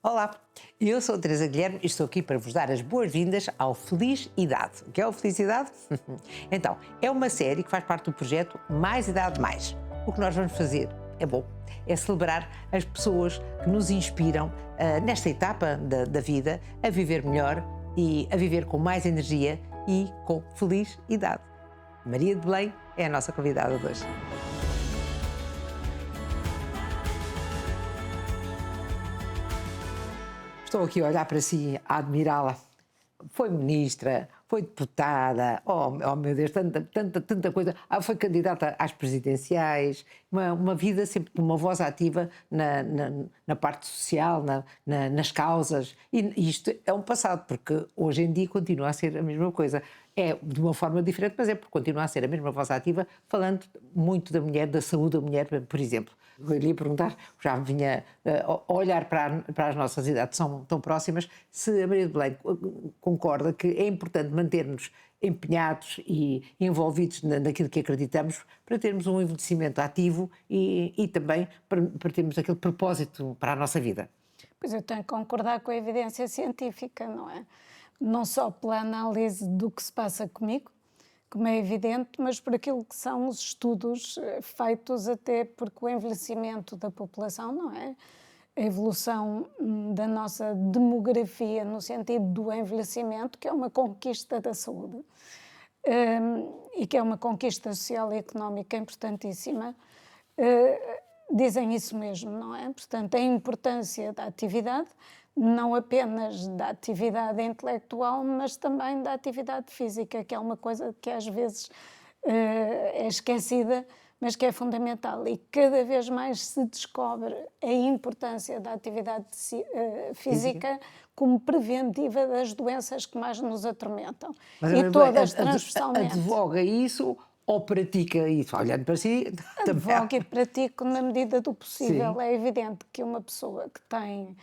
Olá, eu sou a Teresa Guilherme e estou aqui para vos dar as boas-vindas ao Feliz Idade. O que é o Feliz Idade? Então, é uma série que faz parte do projeto Mais Idade Mais. O que nós vamos fazer é bom, é celebrar as pessoas que nos inspiram nesta etapa da vida a viver melhor e a viver com mais energia e com feliz idade. Maria de Belém é a nossa convidada de hoje. Estou aqui a olhar para si, a admirá-la. Foi ministra, foi deputada, oh meu Deus, tanta coisa. Foi candidata às presidenciais, uma vida sempre com uma voz ativa na parte social, nas causas. E isto é um passado, porque hoje em dia continua a ser a mesma coisa. É de uma forma diferente, mas é porque continua a ser a mesma voz ativa, falando muito da mulher, da saúde da mulher, por exemplo. Eu lhe ia perguntar, já vinha a olhar para as nossas idades tão próximas, se a Maria de Belém concorda que é importante manter-nos empenhados e envolvidos naquilo que acreditamos para termos um envelhecimento ativo e também para termos aquele propósito para a nossa vida. Pois eu tenho que concordar com a evidência científica, não é? Não só pela análise do que se passa comigo, como é evidente, mas por aquilo que são os estudos feitos até porque o envelhecimento da população, não é? A evolução da nossa demografia no sentido do envelhecimento, que é uma conquista da saúde, e que é uma conquista social e económica importantíssima, dizem isso mesmo, não é? Portanto, a importância da atividade, não apenas da atividade intelectual, mas também da atividade física, que é uma coisa que às vezes é esquecida, mas que é fundamental. E cada vez mais se descobre a importância da atividade física como preventiva das doenças que mais nos atormentam. Mas E todas transversalmente. Advoga isso ou pratica isso? Olhando para si, advogo e pratico na medida do possível. Sim. É evidente que uma pessoa que tem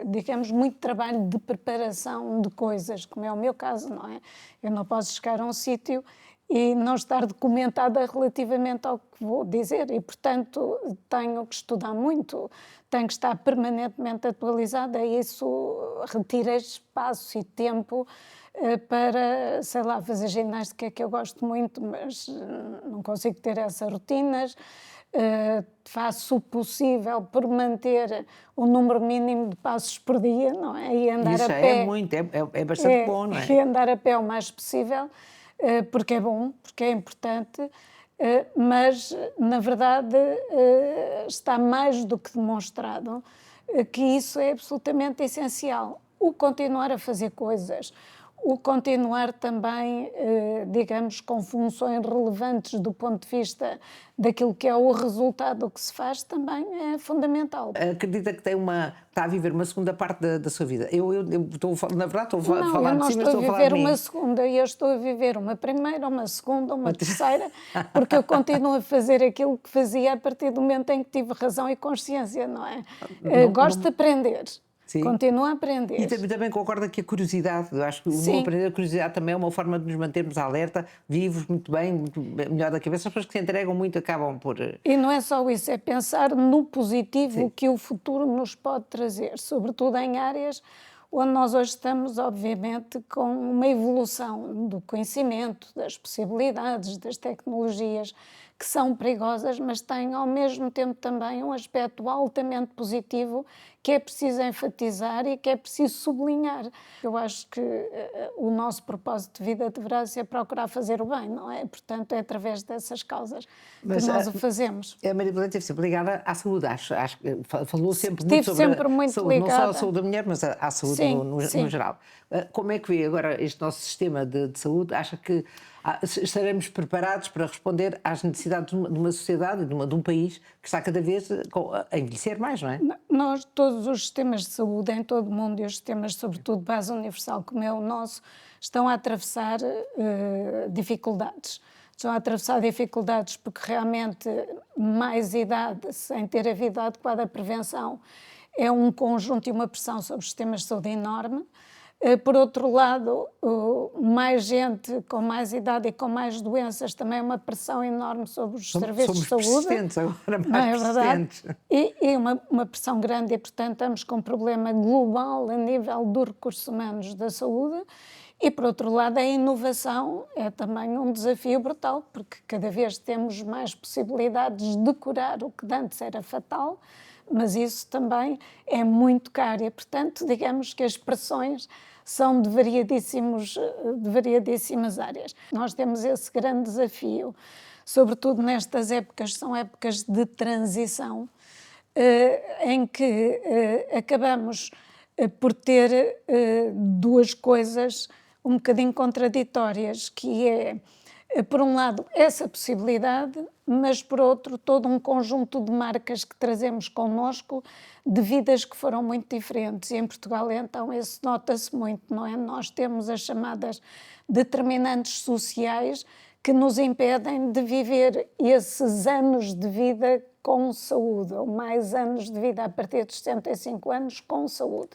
digamos, muito trabalho de preparação de coisas, como é o meu caso, não é? Eu não posso chegar a um sítio e não estar documentada relativamente ao que vou dizer e, portanto, tenho que estudar muito, tenho que estar permanentemente atualizada e isso retira espaço e tempo para, sei lá, fazer ginástica, que eu gosto muito, mas não consigo ter essas rotinas. Faço o possível por manter o número mínimo de passos por dia, não é? E andar Isso a já pé. é muito, é bastante bom, não é? E andar a pé o mais possível, porque é bom, porque é importante, mas, na verdade, está mais do que demonstrado que isso é absolutamente essencial. O continuar a fazer coisas, o continuar também, digamos, com funções relevantes do ponto de vista daquilo que é o resultado que se faz, também é fundamental. Acredita que está a viver uma segunda parte da sua vida? Eu estou, na verdade, estou a Não, falar eu de não si, mas estou a estou a falar de viver mim. uma segunda, eu estou a viver uma primeira, uma segunda, uma terceira, porque eu continuo a fazer aquilo que fazia a partir do momento em que tive razão e consciência, não é? Gosto de aprender, Sim. continuo a aprender. E também concorda que a curiosidade, eu acho que o não Sim. aprender a curiosidade também é uma forma de nos mantermos alerta, vivos, muito bem, muito melhor da cabeça. As pessoas que se entregam muito acabam por... E não é só isso, é pensar no positivo Sim. que o futuro nos pode trazer, sobretudo em áreas onde nós hoje estamos, obviamente, com uma evolução do conhecimento, das possibilidades, das tecnologias, que são perigosas, mas têm ao mesmo tempo também um aspecto altamente positivo que é preciso enfatizar e que é preciso sublinhar. Eu acho que o nosso propósito de vida deverá ser procurar fazer o bem, não é? Portanto, é através dessas causas que nós o fazemos. A Maria Belém esteve sempre ligada à saúde, acho que falou sempre muito Estive sobre sempre a muito saúde, não só a ligada. saúde da mulher, mas à saúde Sim, no sim. geral. Como é que vê agora este nosso sistema de saúde? Acha que estaremos preparados para responder às necessidades de uma sociedade, de um país que está cada vez a envelhecer mais, não é? Nós, todos os sistemas de saúde em todo o mundo e os sistemas, sobretudo de base universal, como é o nosso, estão a atravessar dificuldades. Estão a atravessar dificuldades porque realmente mais idade sem ter a vida adequada à prevenção é um conjunto e uma pressão sobre os sistemas de saúde enorme. Por outro lado, mais gente com mais idade e com mais doenças também é uma pressão enorme sobre os serviços de saúde. Somos persistentes agora, Não é mais verdade? persistentes. E uma pressão grande e, portanto, estamos com um problema global a nível dos recursos humanos da saúde. E, por outro lado, a inovação é também um desafio brutal, porque cada vez temos mais possibilidades de curar o que antes era fatal, mas isso também é muito caro e, portanto, digamos que as pressões são de variadíssimas áreas. Nós temos esse grande desafio, sobretudo nestas épocas, são épocas de transição, em que acabamos por ter duas coisas um bocadinho contraditórias, que é, por um lado, essa possibilidade, mas por outro, todo um conjunto de marcas que trazemos connosco de vidas que foram muito diferentes. E em Portugal, então, isso nota-se muito, não é? Nós temos as chamadas determinantes sociais que nos impedem de viver esses anos de vida com saúde, ou mais anos de vida a partir dos 65 anos com saúde.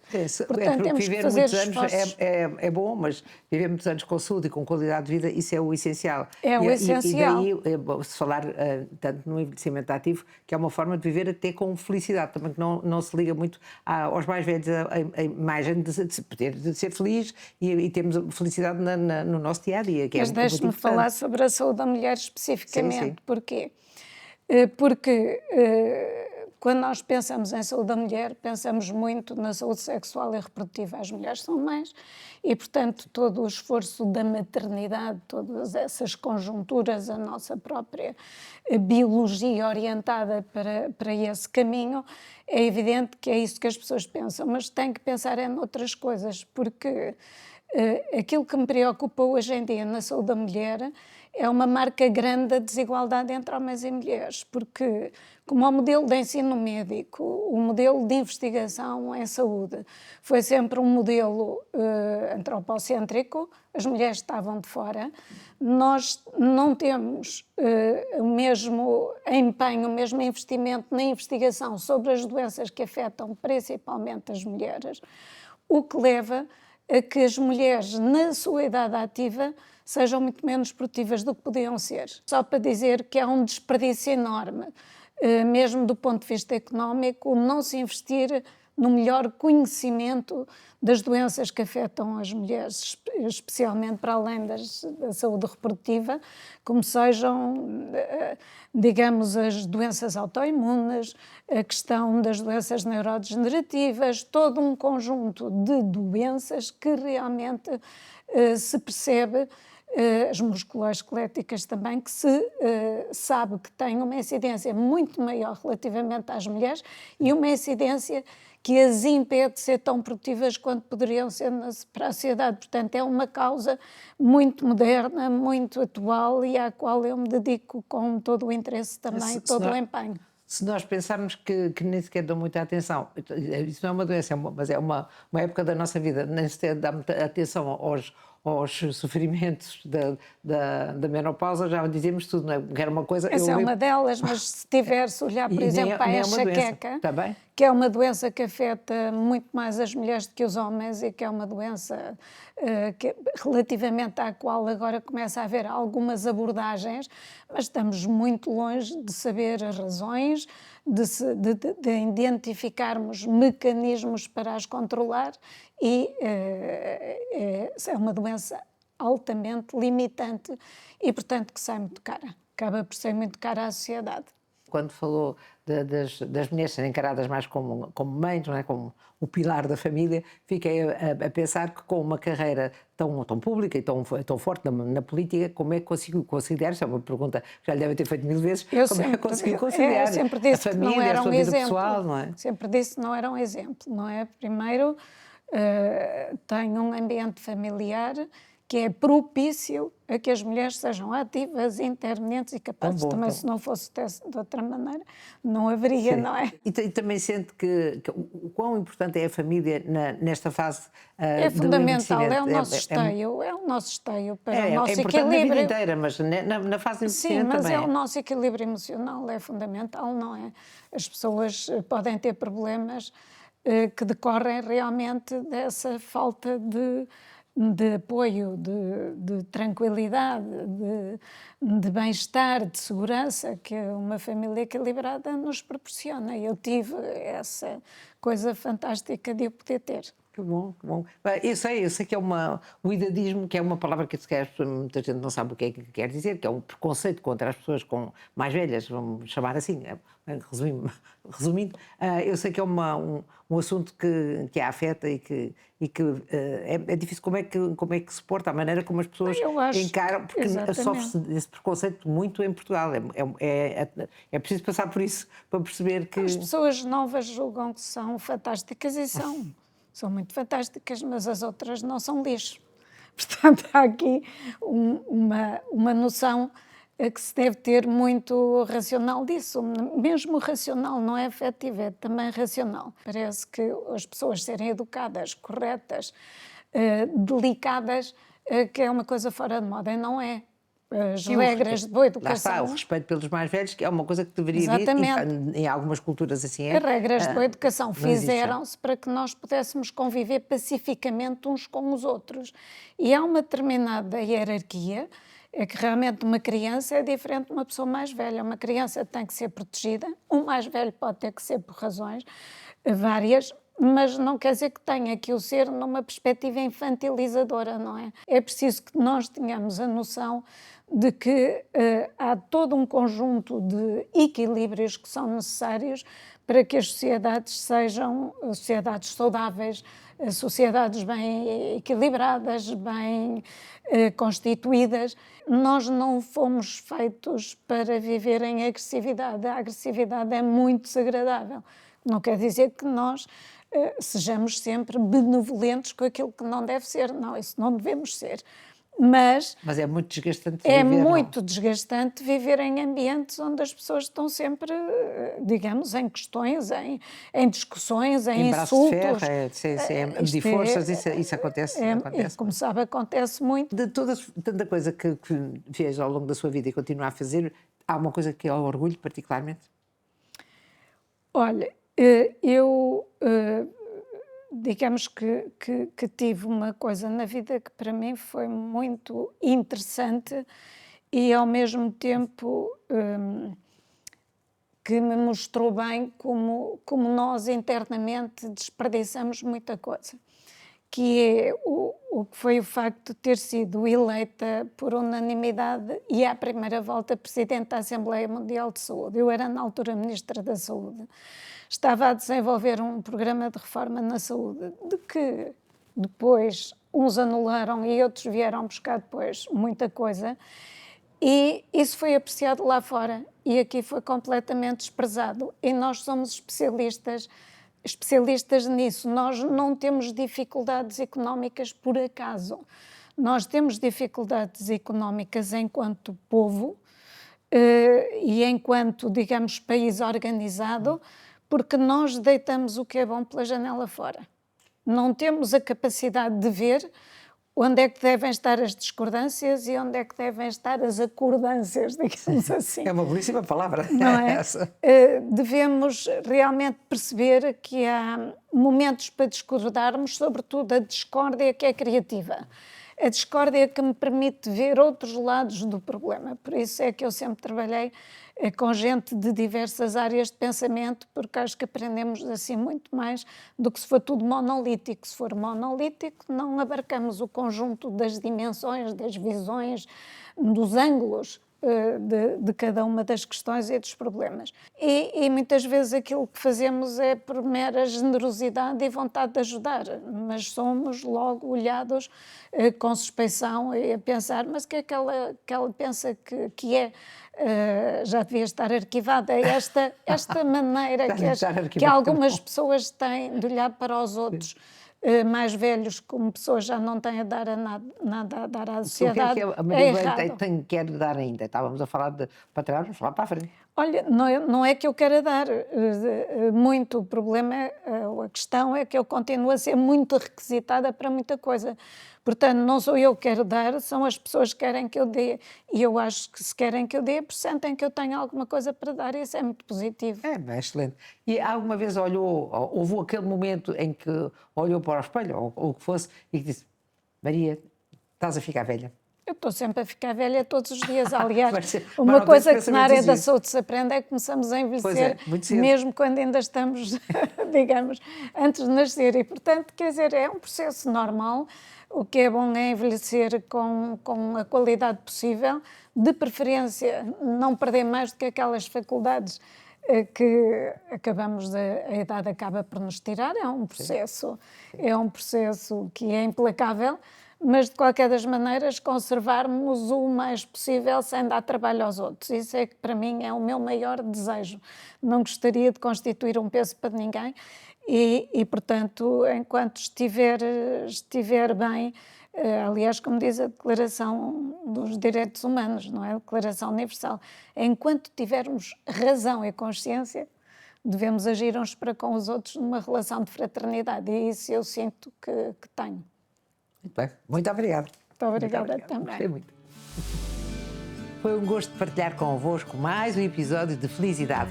Portanto, temos que fazer muitos anos é bom, mas viver muitos anos com saúde e com qualidade de vida, isso é o essencial. É o essencial. E daí, se falar tanto no envelhecimento ativo, que é uma forma de viver até com felicidade, também que não se liga muito aos mais velhos, a imagem de ser feliz e termos felicidade no nosso dia-a-dia. Mas deixe-me falar sobre a saúde da mulher especificamente. Sim. Porquê? Porque quando nós pensamos em saúde da mulher, pensamos muito na saúde sexual e reprodutiva. As mulheres são mães e, portanto, todo o esforço da maternidade, todas essas conjunturas, a nossa própria biologia orientada para esse caminho, é evidente que é isso que as pessoas pensam, mas tem que pensar em outras coisas, porque aquilo que me preocupa hoje em dia na saúde da mulher é uma marca grande da desigualdade entre homens e mulheres, porque como o modelo de ensino médico, o modelo de investigação em saúde foi sempre um modelo antropocêntrico, as mulheres estavam de fora, nós não temos o mesmo empenho, o mesmo investimento na investigação sobre as doenças que afetam principalmente as mulheres, o que leva a que as mulheres, na sua idade ativa, sejam muito menos produtivas do que podiam ser. Só para dizer que é um desperdício enorme, mesmo do ponto de vista económico, não se investir no melhor conhecimento das doenças que afetam as mulheres, especialmente para além da saúde reprodutiva, como sejam, digamos, as doenças autoimunes, a questão das doenças neurodegenerativas, todo um conjunto de doenças que realmente se percebe, as musculoesqueléticas também, que se sabe que têm uma incidência muito maior relativamente às mulheres e uma incidência que as impede de ser tão produtivas quanto poderiam ser para a sociedade. Portanto, é uma causa muito moderna, muito atual e à qual eu me dedico com todo o interesse também e todo o empenho. Se nós pensarmos que nem sequer dão muita atenção, isso não é uma doença, mas é uma época da nossa vida, nem sequer dá muita atenção aos sofrimentos da menopausa, já dizemos tudo, não é? Que era uma coisa... Essa é uma delas, mas se tiver-se olhar, por exemplo, para a enxaqueca, que é uma doença que afeta muito mais as mulheres do que os homens e que é uma doença relativamente à qual agora começa a haver algumas abordagens, mas estamos muito longe de saber as razões, de identificarmos mecanismos para as controlar e é uma doença altamente limitante e, portanto, que sai muito cara. Acaba por ser muito cara à sociedade. Quando falou das mulheres serem encaradas mais como mães, não é? Como o pilar da família, fiquei a pensar que com uma carreira tão pública e tão forte na política, como é que consigo considerar, isso é uma pergunta que já lhe devem ter feito 1000 vezes, como é que consigo considerar a família, a sua vida pessoal, não é? Sempre disse que não era um exemplo, não é? Primeiro, tenho um ambiente familiar que é propício a que as mulheres sejam ativas, intervenientes e capazes. Também, se não fosse de outra maneira, não haveria, não é? E também sente que o quão importante é a família nesta fase é fundamental, é o nosso esteio, é o nosso esteio para o nosso equilíbrio. Na vida inteira, mas na fase do envelhecimento também. Sim, mas o nosso equilíbrio emocional é fundamental, não é? As pessoas podem ter problemas que decorrem realmente dessa falta de apoio, de tranquilidade, de bem-estar, de segurança que uma família equilibrada nos proporciona. Eu tive essa coisa fantástica de eu poder ter. Que bom, que bom. Bem, eu sei que é o idadismo, que é uma palavra que sequer muita gente não sabe o que é que quer dizer, que é um preconceito contra as pessoas mais velhas, vamos chamar assim, resumindo, eu sei que é um assunto que a afeta e que é difícil, como é que se porta, a maneira como as pessoas Eu acho, encaram, porque exatamente. sofre-se esse preconceito muito em Portugal, é preciso passar por isso para perceber que... As pessoas novas julgam que são fantásticas e são muito fantásticas, mas as outras não são lixo. Portanto, há aqui uma noção que se deve ter muito racional disso, mesmo racional, não é afetivo, é também racional. Parece que as pessoas serem educadas, corretas, delicadas, que é uma coisa fora de moda, e não é. As regras de boa Lá está, o educação. respeito pelos mais velhos, que é uma coisa que deveria vir, Exatamente. em algumas culturas assim é. As regras de boa educação não existe já. fizeram-se para que nós pudéssemos conviver pacificamente uns com os outros. E há uma determinada hierarquia, é que realmente uma criança é diferente de uma pessoa mais velha. Uma criança tem que ser protegida, um mais velho pode ter que ser por razões várias, mas não quer dizer que tenha que o ser numa perspectiva infantilizadora, não é? É preciso que nós tenhamos a noção de que há todo um conjunto de equilíbrios que são necessários para que as sociedades sejam sociedades saudáveis, sociedades bem equilibradas, bem constituídas. Nós não fomos feitos para viver em agressividade. A agressividade é muito desagradável. Não quer dizer que nós sejamos sempre benevolentes com aquilo que não deve ser. Não, isso não devemos ser. Mas é muito desgastante é viver, muito desgastante viver em ambientes onde as pessoas estão sempre, digamos, em questões, em discussões, em braço de insultos. ferro, medir forças, isso acontece. E como sabe, acontece muito. De tanta coisa que fez ao longo da sua vida e continua a fazer, há uma coisa que é o orgulho particularmente? Olha, eu digamos que tive uma coisa na vida que para mim foi muito interessante e ao mesmo tempo que me mostrou bem como nós internamente desperdiçamos muita coisa, que é o que foi o facto de ter sido eleita por unanimidade e à primeira volta Presidente da Assembleia Mundial de Saúde. Eu era na altura Ministra da Saúde. Estava a desenvolver um programa de reforma na saúde, de que depois uns anularam e outros vieram buscar depois muita coisa, e isso foi apreciado lá fora e aqui foi completamente desprezado. E nós somos especialistas nisso. Nós não temos dificuldades económicas por acaso. Nós temos dificuldades económicas enquanto povo e enquanto, digamos, país organizado, porque nós deitamos o que é bom pela janela fora. Não temos a capacidade de ver onde é que devem estar as discordâncias e onde é que devem estar as acordâncias, digamos assim. É uma belíssima palavra. Não é? Devemos realmente perceber que há momentos para discordarmos, sobretudo a discórdia que é criativa. A discórdia que me permite ver outros lados do problema. Por isso é que eu sempre trabalhei com gente de diversas áreas de pensamento, porque acho que aprendemos assim muito mais do que se for tudo monolítico. Se for monolítico, não abarcamos o conjunto das dimensões, das visões, dos ângulos de cada uma das questões e dos problemas. E muitas vezes aquilo que fazemos é por mera generosidade e vontade de ajudar, mas somos logo olhados com suspeição e a pensar, mas o que é que ela pensa que é? Já devia estar arquivada. Esta maneira que algumas pessoas têm de olhar para os outros mais velhos, como pessoas já não têm a dar nada a dar à sociedade, O que é que a é Maria errado. quer dar ainda? Estávamos a falar para trás, vamos falar para a frente. Olha, não é que eu queira dar muito, o problema a questão é que eu continuo a ser muito requisitada para muita coisa. Portanto, não sou eu que quero dar, são as pessoas que querem que eu dê. E eu acho que se querem que eu dê, sentem que eu tenho alguma coisa para dar e isso é muito positivo. É excelente. E alguma vez houve aquele momento em que olhou para o espelho, ou o que fosse, e que disse: Maria, estás a ficar velha? Eu estou sempre a ficar velha todos os dias. Aliás, Mas uma não coisa tens que na área da pensamentos saúde se aprende é que começamos a envelhecer, muito cedo. mesmo quando ainda estamos, digamos, antes de nascer. E, portanto, quer dizer, é um processo normal. O que é bom é envelhecer com a qualidade possível, de preferência não perder mais do que aquelas faculdades que a idade acaba por nos tirar. É um processo que é implacável, mas de qualquer das maneiras conservarmos o mais possível sem dar trabalho aos outros. Isso é que para mim é o meu maior desejo. Não gostaria de constituir um peso para ninguém e portanto, enquanto estiver bem, aliás, como diz a Declaração dos Direitos Humanos, não é? A Declaração Universal, enquanto tivermos razão e consciência, devemos agir uns para com os outros numa relação de fraternidade e isso eu sinto que tenho. Muito bem, muito obrigado. Muito obrigada também. Gostei muito. Foi um gosto partilhar convosco mais um episódio de Felicidade.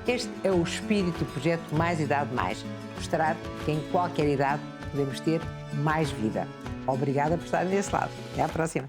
Este é o espírito do projeto Mais Idade Mais. Mostrar que em qualquer idade podemos ter mais vida. Obrigada por estarem desse lado. Até à próxima.